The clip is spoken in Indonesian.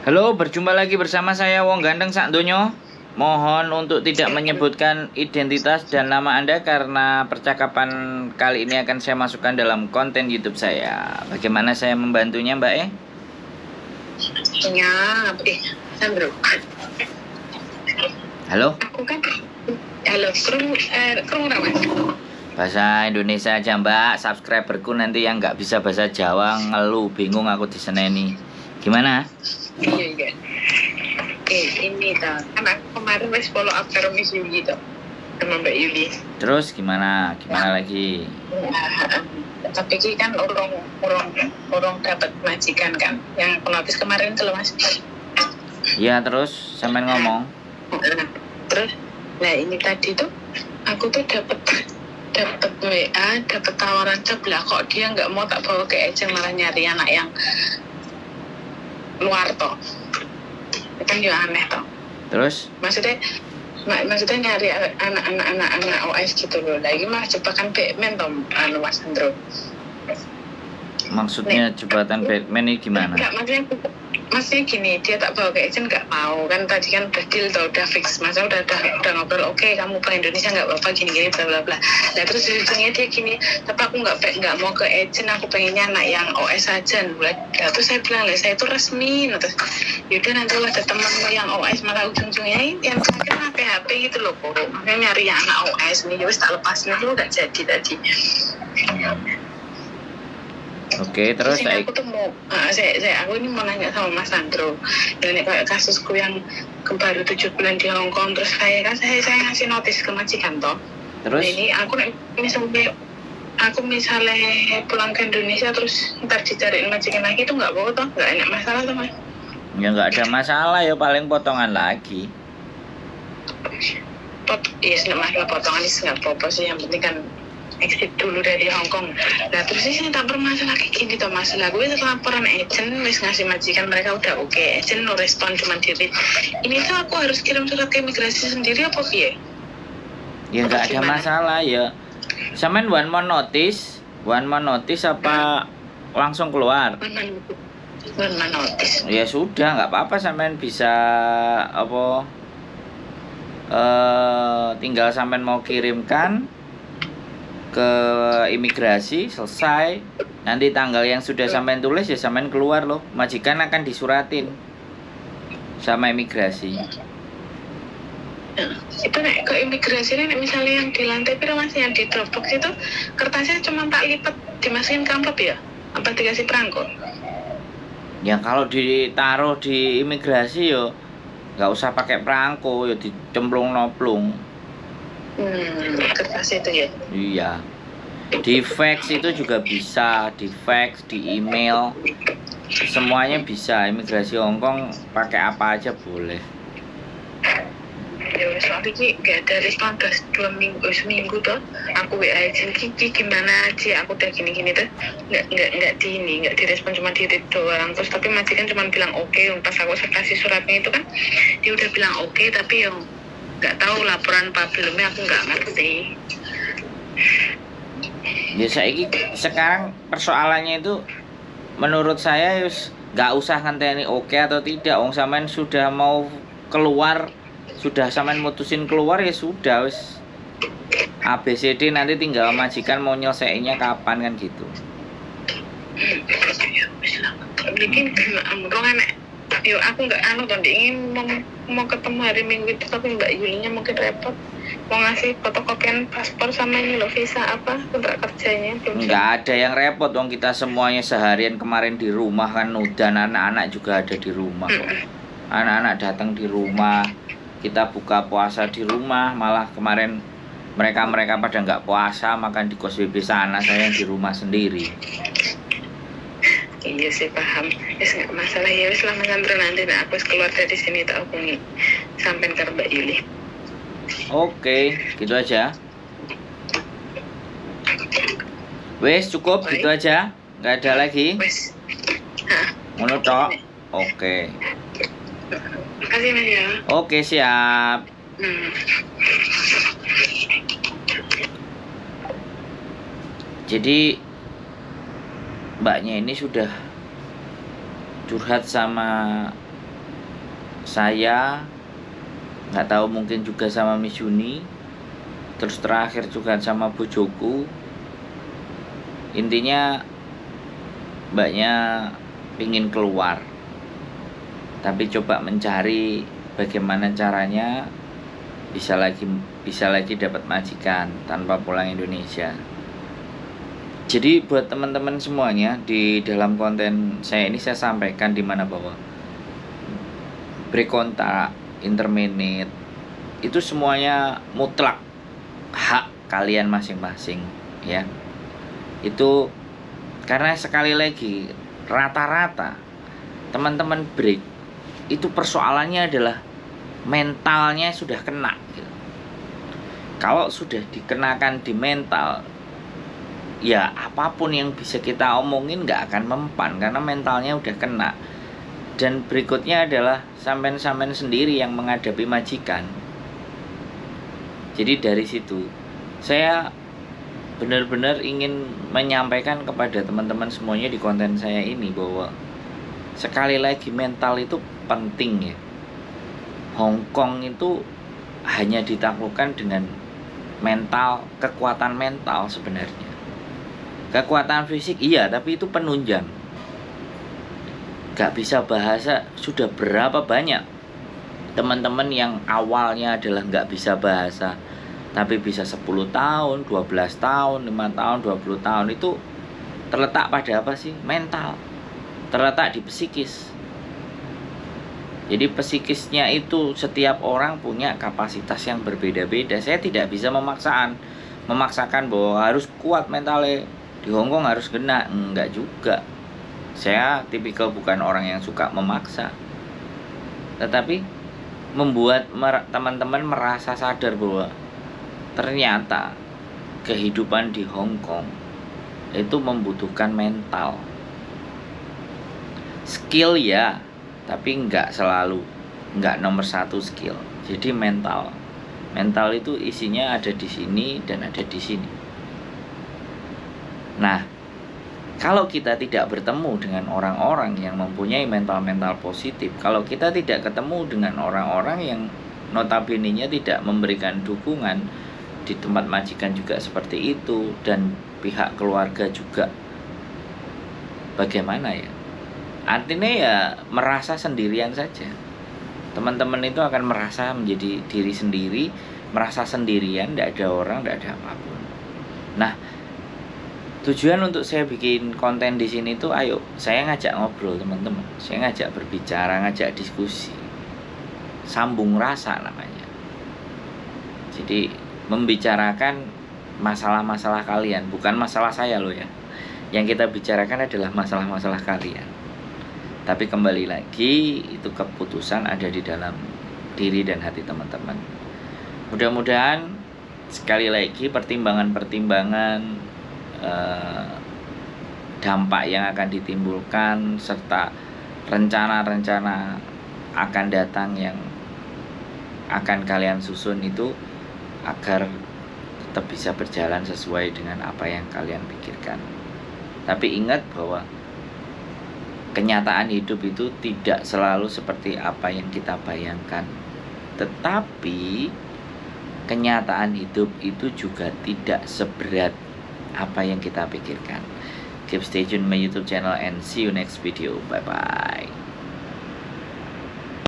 Halo, berjumpa lagi bersama saya Wong Ganteng Sak Donyo. Mohon untuk tidak menyebutkan identitas dan nama Anda karena percakapan kali ini akan saya masukkan dalam konten YouTube saya. Bagaimana saya membantunya, Mbak E? Ya, Sandro. Halo? Aku kan, halo, kerung Mas. Bahasa Indonesia aja, Mbak. Subscriberku nanti yang nggak bisa bahasa Jawa ngeluh, bingung aku diseneni. Gimana? Iya. Ini tau, kan aku kemarin wes follow up karo Miss Yuli tuh sama Mbak Yuli. Terus gimana? Gimana lagi? Tapi ini kan orang dapat majikan kan, yang penotis kemarin tuh loh Mas. Iya, terus sampean ngomong. Terus, nah ini tadi tuh aku tuh dapat WA, dapat tawaran job lah, kok dia nggak mau tak bawa ke agent, malah nyari anak yang luar toh. Kan juga aneh toh. Terus? Maksudnya nyari anak OS gitu loh. Lagi mah jebakan Batman toh, Mas Andro. Maksudnya jembatan Batman ini gimana? Enggak, maksudnya gini, dia tak bawa ke agent nggak mau kan, tadi kan udah deal tau, udah fix, masa udah ngobrol, oke, kamu ke Indonesia nggak apa-apa, gini bla bla bla. Nah terus ujungnya dia gini, tapi aku nggak mau ke agent, aku pengennya anak yang OS aja. Nah terus saya bilang lah, saya itu resmi. Nah, terus yaudah nanti ada temanmu yang OS, malah ujung-ujungnya yang terakhir mah PHP gitu loh, kok makanya nyari yang anak OS nih, ya tak lepas nih, lu nggak jadi tadi. Oke, terus aku tuh mau, aku ini mau nanya sama Mas Sandro. Dan kayak kasusku yang baru 7 bulan di Hong Kong, terus saya ngasih notis ke majikan toh. Terus? Ini aku misalnya pulang ke Indonesia terus ntar dicariin majikan lagi itu nggak apa-apa toh, nggak enak masalah toh Mas? Ya nggak ada masalah ya, paling potongan lagi. Iya, masalah potongan itu nggak apa-apa sih, yang penting kan exit dulu dari Hong Kong. Nah terus saya tak bermasalah kayak gini toh Mas. Lah gue laporan agent, wis ngasih majikan, mereka udah oke. Agent no respon, cuma diri. Ini tuh aku harus kirim surat ke imigrasi sendiri apa piye? Ya nggak ada masalah ya. Sampean one month notice apa langsung keluar? One month notice. Ya sudah, nggak apa-apa, sampean bisa apa? Tinggal sampean mau kirimkan ke imigrasi, selesai. Nanti tanggal yang sudah sampean tulis ya sampean keluar loh. Majikan akan disuratin sama imigrasi. Itu nek ke imigrasi nek misalnya yang di lantai piro Mas, yang di Dropbox itu kertasnya cuma tak lipat dimasukin ke amplop ya? Apa dikasih perangko? Ya kalau ditaruh di imigrasi yo nggak usah pakai perangko, ya dicemplung-noplung. Kertas itu ya? Iya. Di fax itu juga bisa, di fax, di email, semuanya bisa. Imigrasi Hongkong pakai apa aja boleh. Ya soalnya ini gak ada respon, udah seminggu tuh aku WA agent Kiki gimana aja, aku udah gini tuh nggak direspon, cuma di read doang. Terus tapi majikan cuma bilang oke. Pas aku kasih suratnya itu kan dia udah bilang oke, tapi yang nggak tahu laporan problemnya aku nggak ngerti. Ya sekarang persoalannya itu menurut saya nggak usah ngenteni oke atau tidak. Wong sampean sudah mau keluar, sudah sampean mutusin keluar, ya sudah wis ABCD, nanti tinggal majikan mau nyelesainnya kapan kan gitu. Bikin yo aku nggak ingin mau ketemu hari Minggu itu, tapi Mbak Yulinya mungkin repot mau ngasih fotokopian paspor sama ini loh, visa apa kontrak kerjanya. Nggak ada yang repot dong, kita semuanya seharian kemarin di rumah kan, dan anak-anak juga ada di rumah kok. Anak-anak datang di rumah, kita buka puasa di rumah, malah kemarin mereka pada nggak puasa, makan di kos BB sana, saya di rumah sendiri. Iya sih, paham. Nggak masalah ya, selama Sandra nanti aku keluar dari sini tak hubungi sampai ke Mbak Yuli. Oke, gitu aja. Wes cukup. Baik. Gitu aja, nggak ada lagi. Wes. Ngono tok. Oke. Makasih Mas ya. Oke, siap. Jadi mbaknya ini sudah curhat sama saya, nggak tahu mungkin juga sama Miss Yuni, terus terakhir juga sama bojoku. Intinya mbaknya pingin keluar, tapi coba mencari bagaimana caranya bisa lagi dapat majikan tanpa pulang Indonesia. Jadi buat teman-teman semuanya, di dalam konten saya ini saya sampaikan di mana bahwa break kontak, interminate itu semuanya mutlak hak kalian masing-masing ya. Itu karena sekali lagi rata-rata teman-teman break itu persoalannya adalah mentalnya sudah kena gitu. Kalau sudah dikenakan di mental, ya apapun yang bisa kita omongin nggak akan mempan karena mentalnya udah kena. Dan berikutnya adalah sampean-sampean sendiri yang menghadapi majikan. Jadi dari situ saya benar-benar ingin menyampaikan kepada teman-teman semuanya di konten saya ini bahwa sekali lagi mental itu penting ya. Hong Kong itu hanya ditaklukkan dengan mental, kekuatan mental sebenarnya. Kekuatan fisik iya, tapi itu penunjang. Gak bisa bahasa, sudah berapa banyak teman-teman yang awalnya adalah gak bisa bahasa tapi bisa 10 tahun, 12 tahun, 5 tahun, 20 tahun. Itu terletak pada apa sih? Mental. Terletak di psikis. Jadi psikisnya itu setiap orang punya kapasitas yang berbeda-beda. Saya tidak bisa memaksakan bahwa harus kuat mentalnya, di Hongkong harus kena. Enggak juga. Saya tipikal bukan orang yang suka memaksa, tetapi membuat teman-teman merasa sadar bahwa ternyata kehidupan di Hong Kong itu membutuhkan mental. Skill ya, tapi nggak selalu, nggak nomor satu skill. Jadi mental itu isinya ada di sini dan ada di sini. Nah, kalau kita tidak bertemu dengan orang-orang yang mempunyai mental positif, kalau kita tidak ketemu dengan orang-orang yang notabene-nya tidak memberikan dukungan, di tempat majikan juga seperti itu, dan pihak keluarga juga bagaimana ya, artinya ya merasa sendirian saja. Teman-teman itu akan merasa menjadi diri sendiri, merasa sendirian, tidak ada orang, tidak ada apapun. Nah, tujuan untuk saya bikin konten di sini tuh, ayo saya ngajak ngobrol teman-teman, saya ngajak berbicara, ngajak diskusi, sambung rasa namanya. Jadi membicarakan masalah-masalah kalian, bukan masalah saya loh ya. Yang kita bicarakan adalah masalah-masalah kalian. Tapi kembali lagi, itu keputusan ada di dalam diri dan hati teman-teman. Mudah-mudahan sekali lagi pertimbangan-pertimbangan dampak yang akan ditimbulkan serta rencana-rencana akan datang yang akan kalian susun itu agar tetap bisa berjalan sesuai dengan apa yang kalian pikirkan. Tapi ingat bahwa kenyataan hidup itu tidak selalu seperti apa yang kita bayangkan. Tetapi kenyataan hidup itu juga tidak seberat apa yang kita pikirkan. Keep stay tune my YouTube channel and see you next video. Bye bye.